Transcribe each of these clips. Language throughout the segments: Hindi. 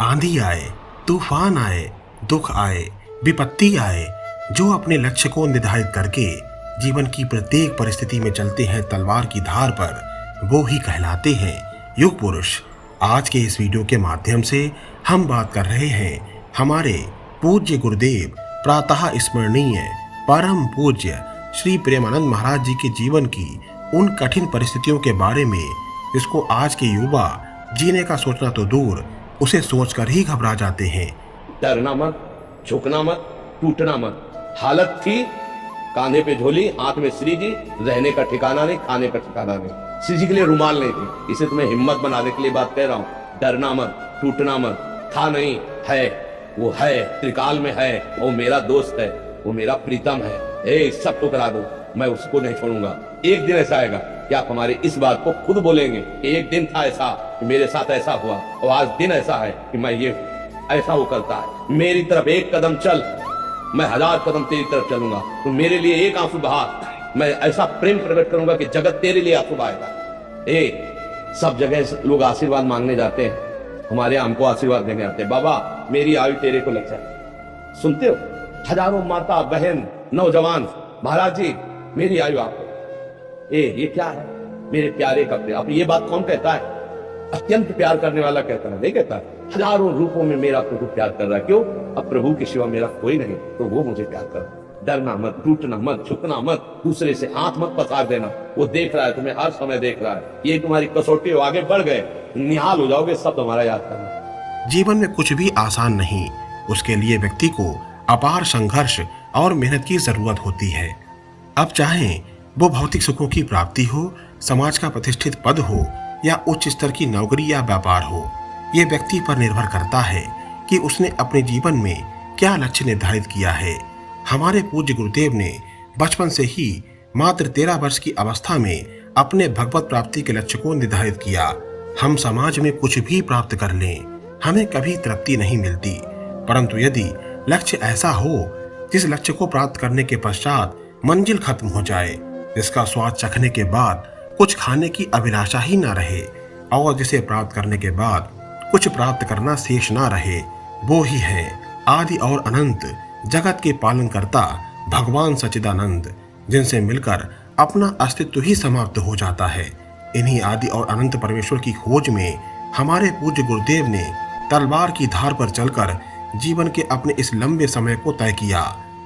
आंधी आए, तूफान आए, दुख आए, विपत्ति आए, जो अपने लक्ष्य को निर्धारित करके जीवन की प्रत्येक परिस्थिति में चलते हैं तलवार की धार पर, वो ही कहलाते हैं युग पुरुष। आज के इस वीडियो के माध्यम से हम बात कर रहे हैं हमारे पूज्य गुरुदेव प्रातः स्मरणीय परम पूज्य श्री प्रेमानंद महाराज जी के जीवन की उन कठिन परिस्थितियों के बारे में जिसको आज के युवा जीने का सोचना तो दूर, उसे सोचकर ही घबरा जाते हैं। डरना मत, झुकना मत, टूटना मत। हालत थी कांधे पे झोली, हाथ में श्री जी, रहने का ठिकाना नहीं, खाने का ठिकाना नहीं। श्री जी के लिए रुमाल नहीं थी। इसे तुम्हें हिम्मत बनाने के लिए बात कह रहा हूँ। डरना मत, टूटना मत। था नहीं, है, वो है, त्रिकाल में है, वो मेरा दोस्त है, वो मेरा प्रीतम है। सब तो करा दो, मैं उसको नहीं छोड़ूंगा। एक दिन ऐसा आएगा कि आप हमारी इस बात को खुद बोलेंगे। एक दिन था ऐसा कि मेरे साथ ऐसा हुआ, और आज दिन ऐसा है कि मैं ये ऐसा वो करता है। मेरी तरफ एक कदम चल, मैं 1000 कदम तेरी तरफ चलूंगा। तो मेरे लिए एक आंसू बहा, मैं ऐसा प्रेम प्रकट करूंगा कि जगत तेरे लिए आंसू बहाएगा। सब जगह लोग आशीर्वाद मांगने जाते हैं, हमारे हमको आशीर्वाद देने आते हैं। बाबा मेरी आयु तेरे को लग जाए। सुनते हो? हजारों माता बहन नौजवान, महाराज जी मेरी आयु आपको। ये क्या है? मेरे प्यारे का प्यार। अब ये बात कौन कहता है? अत्यंत प्यार करने वाला कहता है, नहीं कहता है। हजारों रूपों में मेरा प्रभु प्यार कर रहा है। क्यों? अब प्रभु के सिवा मेरा कोई नहीं, तो वो मुझे प्यार कर रहा है। डरना मत, टूटना मत, झुकना मत, दूसरे से हाथ मत पसार देना। वो देख रहा है, तुम्हें हर समय देख रहा है। ये तुम्हारी कसौटी, आगे बढ़ गए, निहाल हो जाओगे, सब तुम्हारा याद करना। जीवन में कुछ भी आसान नहीं, उसके लिए व्यक्ति को अपार संघर्ष और मेहनत की जरूरत होती है। अब चाहे वो भौतिक सुखों की प्राप्ति हो, समाज का प्रतिष्ठित पद हो, या उच्च स्तर की नौकरी या व्यापार हो, ये व्यक्ति पर निर्भर करता है कि उसने अपने जीवन में क्या लक्ष्य निर्धारित किया है। हमारे पूज्य गुरुदेव ने बचपन से ही मात्र 13 वर्ष की अवस्था में अपने भगवत प्राप्ति के लक्ष्य को निर्धारित किया। हम समाज में कुछ भी प्राप्त कर लें, हमें कभी तृप्ति नहीं मिलती, परंतु यदि लक्ष्य ऐसा हो जिस लक्ष्य को प्राप्त करने के पश्चात मंजिल खत्म हो जाए, जिसका स्वाद चखने के बाद कुछ खाने की अभिलाषा ही ना रहे, और जिसे प्राप्त करने के बाद कुछ प्राप्त करना शेष ना रहे, वो ही है आदि और अनंत जगत के पालनकर्ता भगवान सच्चिदानंद, जिनसे मिलकर अपना अस्तित्व ही समाप्त हो जाता है। इन्हीं आदि और अनंत परमेश्वर की खोज में हमारे पूज्य गुरुदेव ने तलवार की धार पर चलकर जीवन के अपने इस लंबे समय को तय किया।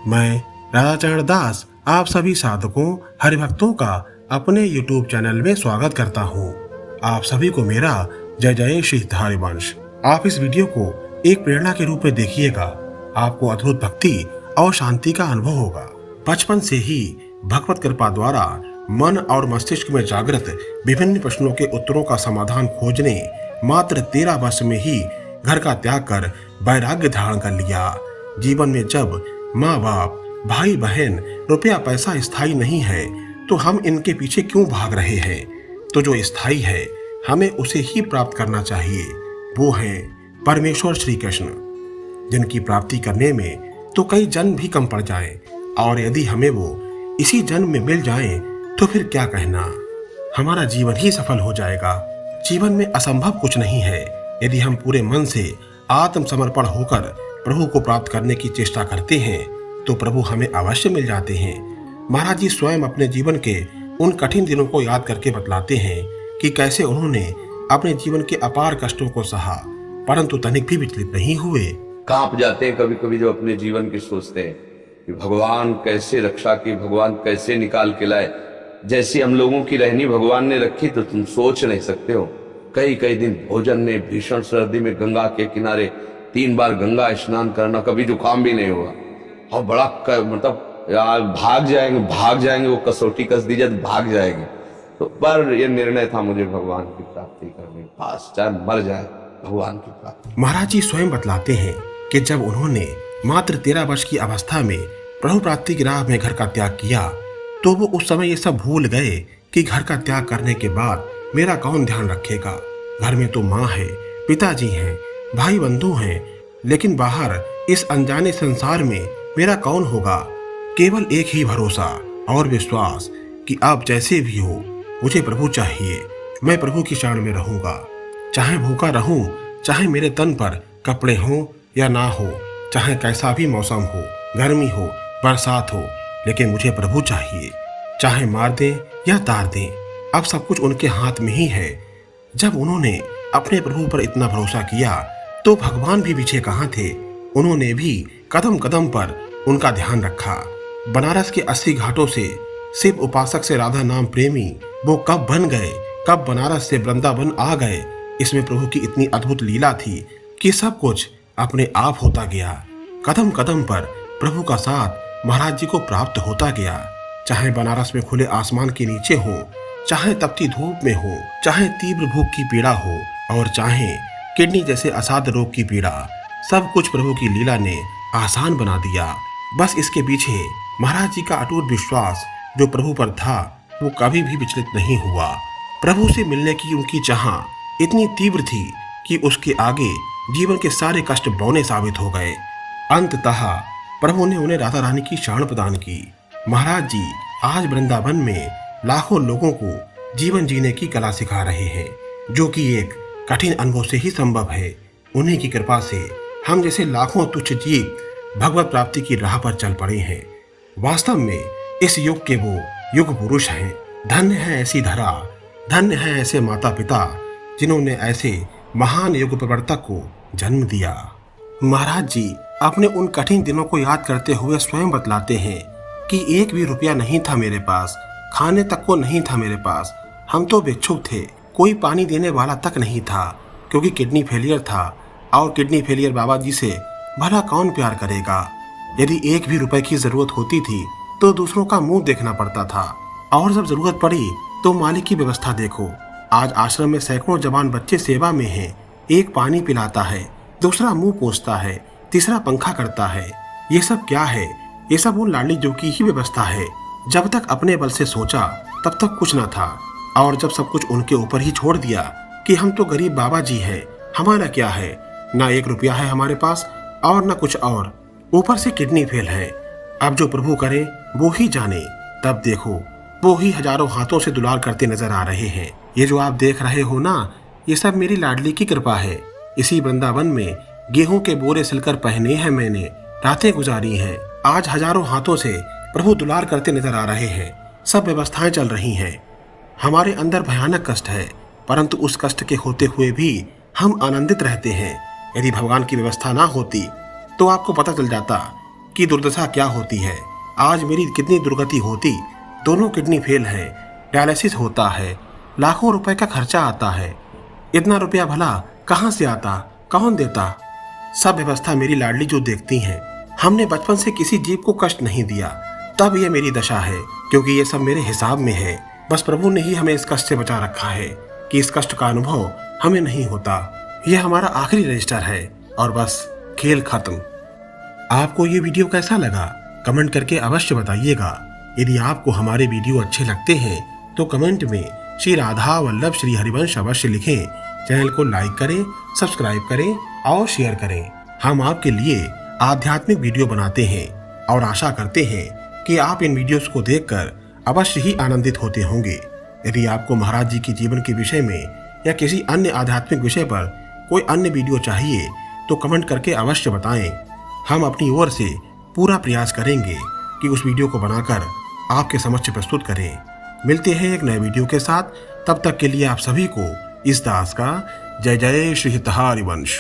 मैं राधाचरण दास आप सभी साधकों हरिभक्तों का अपने YouTube चैनल में स्वागत करता हूँ। आप सभी को मेरा जय जय श्री हरिवंश। आप इस वीडियो को एक प्रेरणा के रूप में देखिएगा, आपको अद्भुत भक्ति और शांति का अनुभव होगा। बचपन से ही भगवत कृपा द्वारा मन और मस्तिष्क में जागृत विभिन्न प्रश्नों के उत्तरों का समाधान खोजने मात्र 13 वर्ष में ही घर का त्याग कर वैराग्य धारण कर लिया। जीवन में जब माँ बाप, भाई बहन, रुपया पैसा स्थायी नहीं है, तो हम इनके पीछे क्यों भाग रहे हैं? तो जो स्थायी है हमें उसे ही प्राप्त करना चाहिए। वो है परमेश्वर श्री कृष्ण, जिनकी प्राप्ति करने में तो कई जन्म भी कम पड़ जाएं, और यदि हमें वो इसी जन्म में मिल जाएं, तो फिर क्या कहना, हमारा जीवन ही सफल हो जाएगा। जीवन में असंभव कुछ नहीं है। यदि हम पूरे मन से आत्मसमर्पण होकर प्रभु को प्राप्त करने की चेष्टा करते हैं, तो प्रभु हमें अवश्य मिल जाते हैं। महाराज जी स्वयं अपने जीवन के उन कठिन दिनों को याद करके बतलाते हैं कि कैसे उन्होंने अपने जीवन के अपार कष्टों को सहा, परंतु तनिक भी विचलित नहीं हुए। कांप जाते हैं कभी कभी जो अपने जीवन की सोचते हैं कि भगवान कैसे रक्षा की, भगवान कैसे निकाल के लाए। जैसी हम लोगों की रहनी भगवान ने रखी, तो तुम सोच नहीं सकते हो। कई कई दिन भोजन ने, भीषण सर्दी में गंगा के किनारे 3 बार गंगा स्नान करना, कभी जुकाम भी नहीं हुआ। और बड़ा मतलब यार भाग जाएंगे, वो कसौटी कस दी जाए तो भाग जाएंगे। तो पर ये निर्णय था मुझे भगवान की प्राप्ति करनी, बस चाहे मर जाए भगवान की प्राप्ति। महाराज जी स्वयं बतलाते हैं कि जब उन्होंने मात्र 13 वर्ष की अवस्था में प्रभु प्राप्ति की राह में घर का त्याग किया, तो वो उस समय ये सब भूल गए कि घर का त्याग करने के बाद मेरा कौन ध्यान रखेगा। घर में तो माँ है, पिताजी हैं, भाई बंधु हैं, लेकिन बाहर इस अनजाने संसार में मेरा कौन होगा। केवल एक ही भरोसा और विश्वास कि आप जैसे भी हो, मुझे प्रभु चाहिए, मैं प्रभु की शरण में रहूंगा। चाहे भूखा रहूं, चाहे मेरे तन पर कपड़े हो या ना हो, चाहे कैसा भी मौसम हो, गर्मी हो, बरसात हो, लेकिन मुझे प्रभु चाहिए। चाहे मार दें या तार दें, अब सब कुछ उनके हाथ में ही है। जब उन्होंने अपने प्रभु पर इतना भरोसा किया तो भगवान भी पीछे कहाँ थे। उन्होंने भी कदम कदम पर उनका ध्यान रखा। बनारस के 80 घाटों से शिव उपासक से राधा नाम प्रेमी वो कब बन गए, कब बनारस से वृंदावन आ गए, इसमें प्रभु की इतनी अद्भुत लीला थी कि सब कुछ अपने आप होता गया। कदम कदम पर प्रभु का साथ महाराज जी को प्राप्त होता गया। चाहे बनारस में खुले आसमान के नीचे हो, चाहे तपती धूप में हो, चाहे तीव्र भूख की पीड़ा हो, और चाहे किडनी जैसे असाध्य रोग की पीड़ा, सब कुछ प्रभु की लीला ने आसान बना दिया। बस इसके पीछे महाराज जी का अटूट विश्वास जो प्रभु पर था वो कभी भी विचलित नहीं हुआ। प्रभु से मिलने की उनकी चाह इतनी तीव्र थी कि उसके आगे जीवन के सारे कष्ट बौने साबित हो गए। अंततः प्रभु ने उन्हें राधा रानी की शरण प्रदान की। महाराज जी आज वृंदावन में लाखों लोगों को जीवन जीने की कला सिखा रहे हैं, जो कि एक कठिन अनुभव से ही संभव है। उन्हीं की कृपा से हम जैसे लाखों तुच्छ जीव भगवत प्राप्ति की राह पर चल पड़े हैं। वास्तव में इस युग के वो युग पुरुष हैं। धन्य है ऐसी धरा, धन्य है ऐसे माता पिता जिन्होंने ऐसे महान युग प्रवर्तक को जन्म दिया। महाराज जी अपने उन कठिन दिनों को याद करते हुए स्वयं बतलाते हैं कि एक भी रुपया नहीं था मेरे पास, खाने तक को नहीं था मेरे पास। हम तो भिक्षुक थे, कोई पानी देने वाला तक नहीं था, क्योंकि किडनी फेलियर था, और किडनी फेलियर बाबा जी से भला कौन प्यार करेगा। यदि एक भी रुपए की जरूरत होती थी तो दूसरों का मुंह देखना पड़ता था, और जब जरूरत पड़ी तो मालिक की व्यवस्था देखो। आज आश्रम में सैकड़ों जवान बच्चे सेवा में हैं। एक पानी पिलाता है, दूसरा मुंह पोंछता है, तीसरा पंखा करता है। ये सब क्या है? ये सब उन लाडली जो की ही व्यवस्था है। जब तक अपने बल से सोचा तब तक कुछ न था, और जब सब कुछ उनके ऊपर ही छोड़ दिया कि हम तो गरीब बाबा जी हैं, हमारा क्या है, ना एक रुपया है हमारे पास और न कुछ और, ऊपर से किडनी फेल है। अब जो प्रभु करे वो ही जाने। तब देखो वो ही हजारों हाथों से दुलार करते नजर आ रहे हैं। ये जो आप देख रहे हो ना, ये सब मेरी लाडली की कृपा है। इसी वृंदावन में गेहूं के बोरे सिलकर पहने हैं मैंने, रातें गुजारी हैं। आज हजारों हाथों से प्रभु दुलार करते नजर आ रहे हैं। सब व्यवस्थाएं चल रही हैं। हमारे अंदर भयानक कष्ट है, परंतु उस कष्ट के होते हुए भी हम आनंदित रहते हैं। यदि भगवान की व्यवस्था ना होती तो आपको पता चल जाता कि दुर्दशा क्या होती है। आज मेरी कितनी दुर्गति होती। दोनों किडनी फेल है, डायलिसिस होता है, लाखों रुपए का खर्चा आता है। इतना रुपया भला कहाँ से आता, कौन देता? सब व्यवस्था मेरी लाडली जो देखती हैं। हमने बचपन से किसी जीव को कष्ट नहीं दिया, तब ये मेरी दशा है, क्योंकि ये सब मेरे हिसाब में है। बस प्रभु ने ही हमें इस कष्ट से बचा रखा है कि इस कष्ट का अनुभव हमें नहीं होता। यह हमारा आखिरी रजिस्टर है और बस खेल खत्म। आपको ये वीडियो कैसा लगा कमेंट करके अवश्य बताइएगा। यदि आपको हमारे वीडियो अच्छे लगते हैं तो कमेंट में श्री राधा वल्लभ श्री हरिवंश अवश्य लिखें। चैनल को लाइक करें, सब्सक्राइब करें और शेयर करें। हम आपके लिए आध्यात्मिक वीडियो बनाते हैं और आशा करते हैं कि आप इन वीडियोस को देखकर अवश्य ही आनंदित होते होंगे। यदि आपको महाराज जी के जीवन के विषय में या किसी अन्य आध्यात्मिक विषय पर कोई अन्य वीडियो चाहिए तो कमेंट करके अवश्य बताएं। हम अपनी ओर से पूरा प्रयास करेंगे कि उस वीडियो को बनाकर आपके समक्ष प्रस्तुत करें। मिलते हैं एक नए वीडियो के साथ। तब तक के लिए आप सभी को इस दास का जय जय श्री हरिवंश।